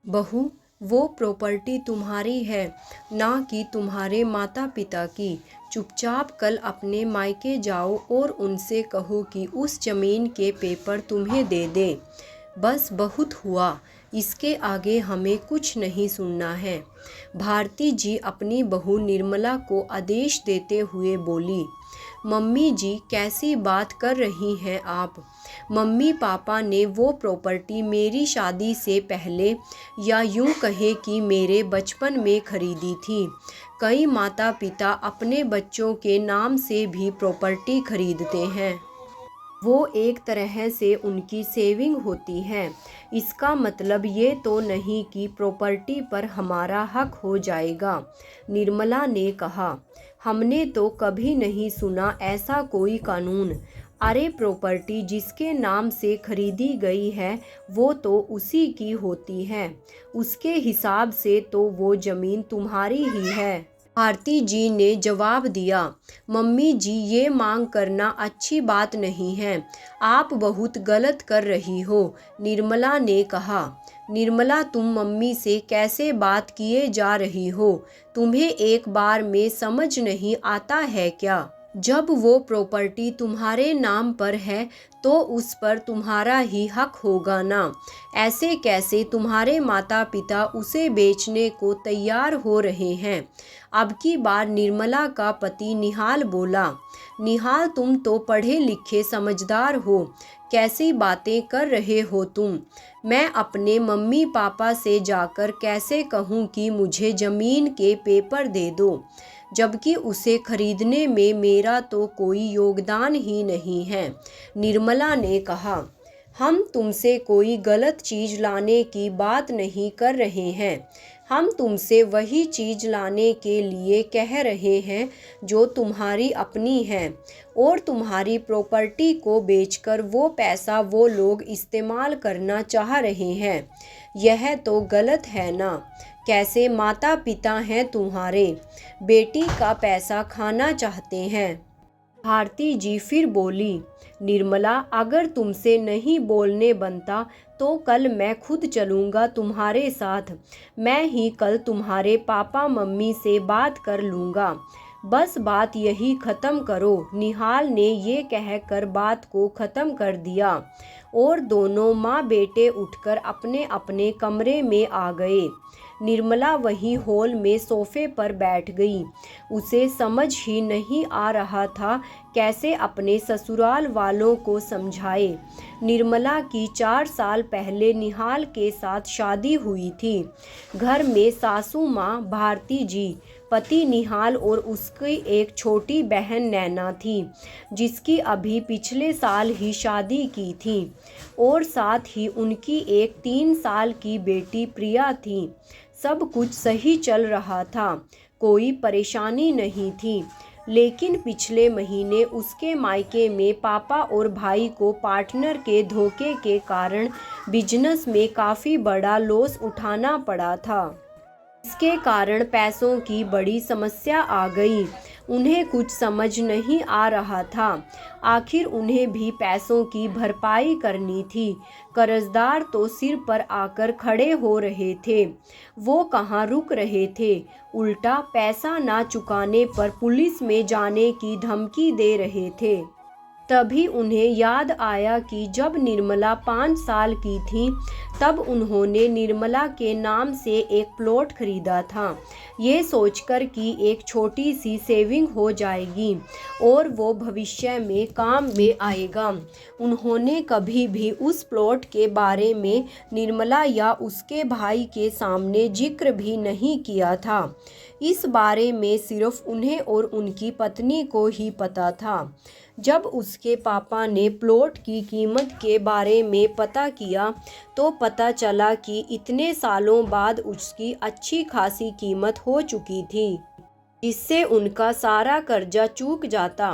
बहू, वो प्रॉपर्टी तुम्हारी है, ना कि तुम्हारे माता पिता की। चुपचाप कल अपने मायके जाओ और उनसे कहो कि उस जमीन के पेपर तुम्हें दे दें। बस बहुत हुआ, इसके आगे हमें कुछ नहीं सुनना है। भारती जी अपनी बहू निर्मला को आदेश देते हुए बोली। मम्मी जी, कैसी बात कर रही हैं आप? मम्मी पापा ने वो प्रॉपर्टी मेरी शादी से पहले, या यूं कहे कि मेरे बचपन में खरीदी थी। कई माता पिता अपने बच्चों के नाम से भी प्रॉपर्टी खरीदते हैं। वो एक तरह से उनकी सेविंग होती है। इसका मतलब ये तो नहीं कि प्रॉपर्टी पर हमारा हक हो जाएगा, निर्मला ने कहा। हमने तो कभी नहीं सुना ऐसा कोई कानून। अरे, प्रॉपर्टी जिसके नाम से खरीदी गई है वो तो उसी की होती है। उसके हिसाब से तो वो ज़मीन तुम्हारी ही है। भारती जी ने जवाब दिया। मम्मी जी, ये मांग करना अच्छी बात नहीं है। आप बहुत गलत कर रही हो, निर्मला ने कहा। निर्मला, तुम मम्मी से कैसे बात किए जा रही हो? तुम्हें एक बार में समझ नहीं आता है क्या? जब वो प्रॉपर्टी तुम्हारे नाम पर है तो उस पर तुम्हारा ही हक होगा ना। ऐसे कैसे तुम्हारे माता पिता उसे बेचने को तैयार हो रहे हैं? अब की बार निर्मला का पति निहाल बोला। निहाल, तुम तो पढ़े लिखे समझदार हो, कैसी बातें कर रहे हो तुम? मैं अपने मम्मी पापा से जाकर कैसे कहूँ कि मुझे ज़मीन के पेपर दे दो, जबकि उसे खरीदने में मेरा तो कोई योगदान ही नहीं है, निर्मला ने कहा। हम तुमसे कोई गलत चीज़ लाने की बात नहीं कर रहे हैं। हम तुमसे वही चीज़ लाने के लिए कह रहे हैं जो तुम्हारी अपनी है, और तुम्हारी प्रॉपर्टी को बेचकर वो पैसा वो लोग इस्तेमाल करना चाह रहे हैं। यह तो गलत है ना। कैसे माता पिता हैं तुम्हारे, बेटी का पैसा खाना चाहते हैं? भारती जी फिर बोली। निर्मला, अगर तुमसे नहीं बोलने बनता तो कल मैं खुद चलूँगा तुम्हारे साथ। मैं ही कल तुम्हारे पापा मम्मी से बात कर लूँगा। बस बात यही ख़त्म करो। निहाल ने ये कहकर बात को ख़त्म कर दिया और दोनों माँ बेटे उठकर अपने अपने कमरे में आ गए। निर्मला वहीं हॉल में सोफे पर बैठ गई। उसे समझ ही नहीं आ रहा था कैसे अपने ससुराल वालों को समझाए। निर्मला की 4 साल पहले निहाल के साथ शादी हुई थी। घर में सासू माँ भारती जी, पति निहाल और उसकी एक छोटी बहन नैना थी, जिसकी अभी पिछले साल ही शादी की थी, और साथ ही उनकी एक 3 साल की बेटी प्रिया थी। सब कुछ सही चल रहा था, कोई परेशानी नहीं थी। लेकिन पिछले महीने उसके मायके में पापा और भाई को पार्टनर के धोखे के कारण बिजनेस में काफ़ी बड़ा लॉस उठाना पड़ा था। इसके कारण पैसों की बड़ी समस्या आ गई। उन्हें कुछ समझ नहीं आ रहा था। आखिर उन्हें भी पैसों की भरपाई करनी थी। कर्जदार तो सिर पर आकर खड़े हो रहे थे। वो कहाँ रुक रहे थे, उल्टा पैसा ना चुकाने पर पुलिस में जाने की धमकी दे रहे थे। तभी उन्हें याद आया कि जब निर्मला 5 साल की थी तब उन्होंने निर्मला के नाम से एक प्लॉट खरीदा था, ये सोचकर कि एक छोटी सी सेविंग हो जाएगी और वो भविष्य में काम में आएगा। उन्होंने कभी भी उस प्लॉट के बारे में निर्मला या उसके भाई के सामने जिक्र भी नहीं किया था। इस बारे में सिर्फ उन्हें और उनकी पत्नी को ही पता था। जब उसके पापा ने प्लॉट की कीमत के बारे में पता किया तो पता चला कि इतने सालों बाद उसकी अच्छी खासी कीमत हो चुकी थी, जिससे उनका सारा कर्जा चूक जाता।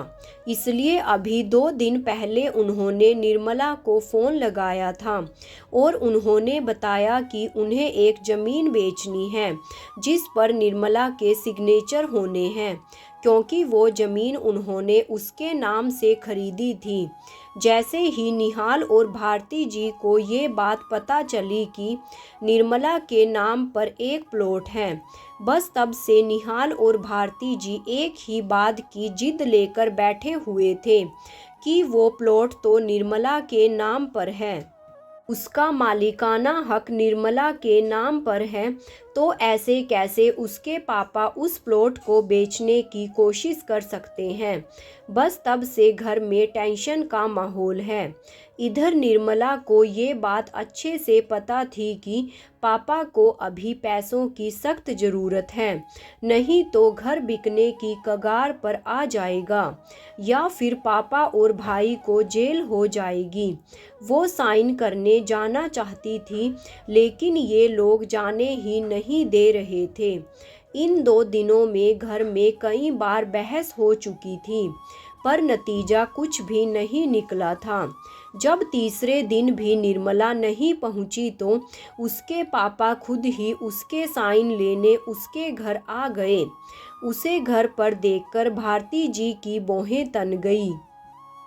इसलिए अभी 2 दिन पहले उन्होंने निर्मला को फ़ोन लगाया था और उन्होंने बताया कि उन्हें एक ज़मीन बेचनी है जिस पर निर्मला के सिग्नेचर होने हैं, क्योंकि वो ज़मीन उन्होंने उसके नाम से खरीदी थी। जैसे ही निहाल और भारती जी को ये बात पता चली कि निर्मला के नाम पर एक प्लॉट है, बस तब से निहाल और भारती जी एक ही बात की जिद लेकर बैठे हुए थे कि वो प्लॉट तो निर्मला के नाम पर है, उसका मालिकाना हक निर्मला के नाम पर है, तो ऐसे कैसे उसके पापा उस प्लॉट को बेचने की कोशिश कर सकते हैं। बस तब से घर में टेंशन का माहौल है। इधर निर्मला को ये बात अच्छे से पता थी कि पापा को अभी पैसों की सख्त ज़रूरत है, नहीं तो घर बिकने की कगार पर आ जाएगा या फिर पापा और भाई को जेल हो जाएगी। वो साइन करने जाना चाहती थी, लेकिन ये लोग जाने ही नहीं दे रहे थे। इन 2 दिनों में घर में कई बार बहस हो चुकी थी, पर नतीजा कुछ भी नहीं निकला था। जब तीसरे दिन भी निर्मला नहीं पहुंची तो उसके पापा खुद ही उसके साइन लेने उसके घर आ गए। उसे घर पर देखकर भारती जी की भौहें तन गई।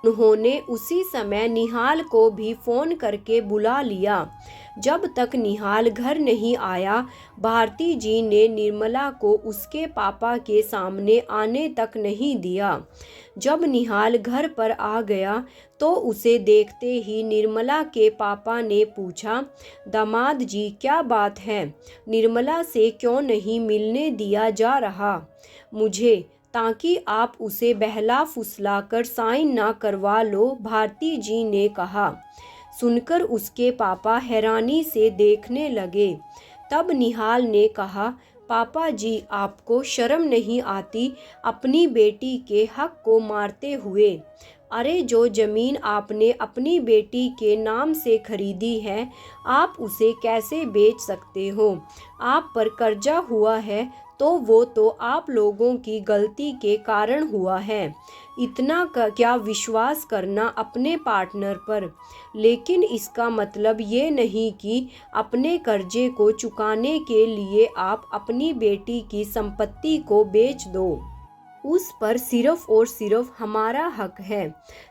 उन्होंने उसी समय निहाल को भी फ़ोन करके बुला लिया। जब तक निहाल घर नहीं आया, भारती जी ने निर्मला को उसके पापा के सामने आने तक नहीं दिया। जब निहाल घर पर आ गया तो उसे देखते ही निर्मला के पापा ने पूछा, दामाद जी क्या बात है, निर्मला से क्यों नहीं मिलने दिया जा रहा मुझे, ताकि आप उसे बहला फुसला कर साइन ना करवा लो, भारती जी ने कहा। सुनकर उसके पापा हैरानी से देखने लगे। तब निहाल ने कहा, पापा जी आपको शर्म नहीं आती अपनी बेटी के हक को मारते हुए। अरे जो ज़मीन आपने अपनी बेटी के नाम से खरीदी है, आप उसे कैसे बेच सकते हो। आप पर कर्जा हुआ है तो वो तो आप लोगों की गलती के कारण हुआ है। इतना क्या विश्वास करना अपने पार्टनर पर, लेकिन इसका मतलब ये नहीं कि अपने कर्जे को चुकाने के लिए आप अपनी बेटी की संपत्ति को बेच दो। उस पर सिर्फ और सिर्फ हमारा हक है।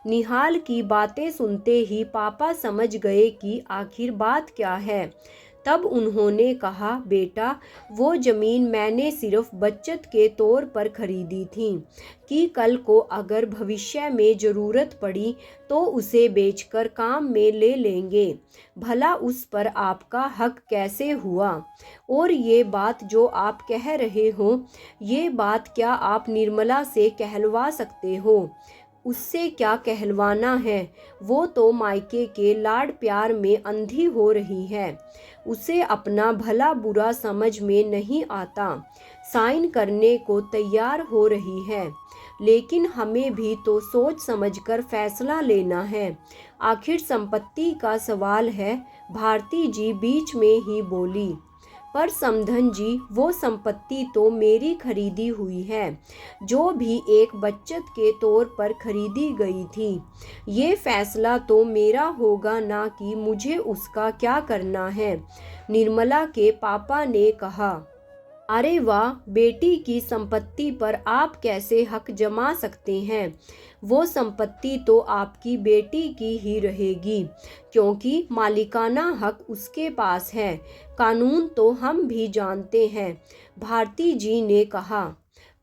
निहाल की बातें सुनते ही पापा समझ गए कि आखिर बात क्या है। तब उन्होंने कहा, बेटा वो ज़मीन मैंने सिर्फ बचत के तौर पर खरीदी थी कि कल को अगर भविष्य में ज़रूरत पड़ी तो उसे बेचकर काम में ले लेंगे। भला उस पर आपका हक कैसे हुआ। और ये बात जो आप कह रहे हो, ये बात क्या आप निर्मला से कहलवा सकते हो। उससे क्या कहलवाना है, वो तो मायके के लाड प्यार में अंधी हो रही है। उसे अपना भला बुरा समझ में नहीं आता, साइन करने को तैयार हो रही है। लेकिन हमें भी तो सोच समझकर फैसला लेना है। आखिर संपत्ति का सवाल है, भारती जी बीच में ही बोली। पर समधन जी, वो संपत्ति तो मेरी खरीदी हुई है, जो भी एक बचत के तौर पर खरीदी गई थी। ये फैसला तो मेरा होगा, ना कि मुझे उसका क्या करना है, निर्मला के पापा ने कहा। अरे वाह, बेटी की संपत्ति पर आप कैसे हक जमा सकते हैं। वो संपत्ति तो आपकी बेटी की ही रहेगी, क्योंकि मालिकाना हक उसके पास है। कानून तो हम भी जानते हैं, भारती जी ने कहा।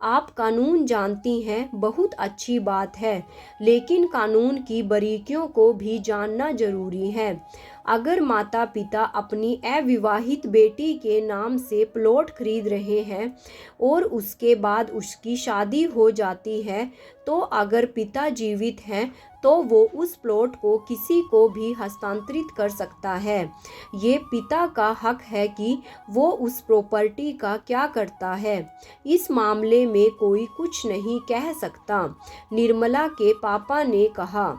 आप कानून जानती हैं, बहुत अच्छी बात है, लेकिन कानून की बारीकियों को भी जानना जरूरी है। अगर माता पिता अपनी अविवाहित बेटी के नाम से प्लॉट खरीद रहे हैं और उसके बाद उसकी शादी हो जाती है, तो अगर पिता जीवित हैं तो वो उस प्लॉट को किसी को भी हस्तांतरित कर सकता है। ये पिता का हक है कि वो उस प्रॉपर्टी का क्या करता है। इस मामले में कोई कुछ नहीं कह सकता, निर्मला के पापा ने कहा।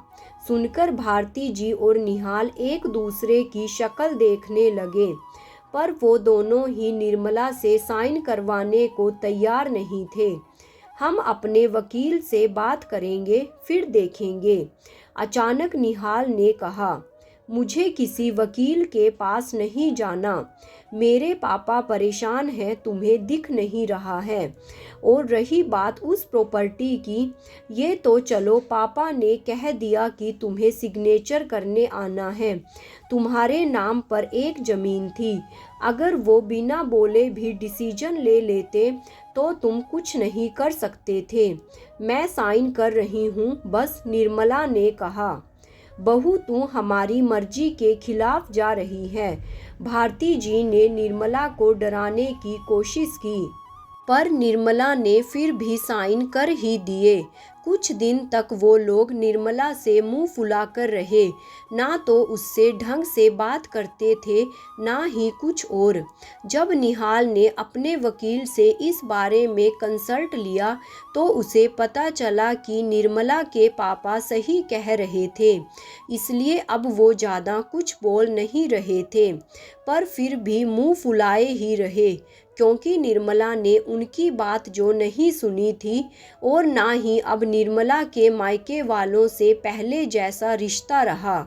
सुनकर भारती जी और निहाल एक दूसरे की शक्ल देखने लगे, पर वो दोनों ही निर्मला से साइन करवाने को तैयार नहीं थे। हम अपने वकील से बात करेंगे, फिर देखेंगे, अचानक निहाल ने कहा। मुझे किसी वकील के पास नहीं जाना। मेरे पापा परेशान हैं, तुम्हें दिख नहीं रहा है। और रही बात उस प्रॉपर्टी की, ये तो चलो पापा ने कह दिया कि तुम्हें सिग्नेचर करने आना है। तुम्हारे नाम पर एक ज़मीन थी, अगर वो बिना बोले भी डिसीजन ले लेते तो तुम कुछ नहीं कर सकते थे। मैं साइन कर रही हूँ बस, निर्मला ने कहा। बहू, तू हमारी मर्जी के खिलाफ जा रही है। भारती जी ने निर्मला को डराने की कोशिश की, पर निर्मला ने फिर भी साइन कर ही दिए। कुछ दिन तक वो लोग निर्मला से मुंह फुलाकर रहे, ना तो उससे ढंग से बात करते थे ना ही कुछ और। जब निहाल ने अपने वकील से इस बारे में कंसल्ट लिया तो उसे पता चला कि निर्मला के पापा सही कह रहे थे, इसलिए अब वो ज़्यादा कुछ बोल नहीं रहे थे, पर फिर भी मुंह फुलाए ही रहे, क्योंकि निर्मला ने उनकी बात जो नहीं सुनी थी और ना ही अब निर्मला के मायके वालों से पहले जैसा रिश्ता रहा।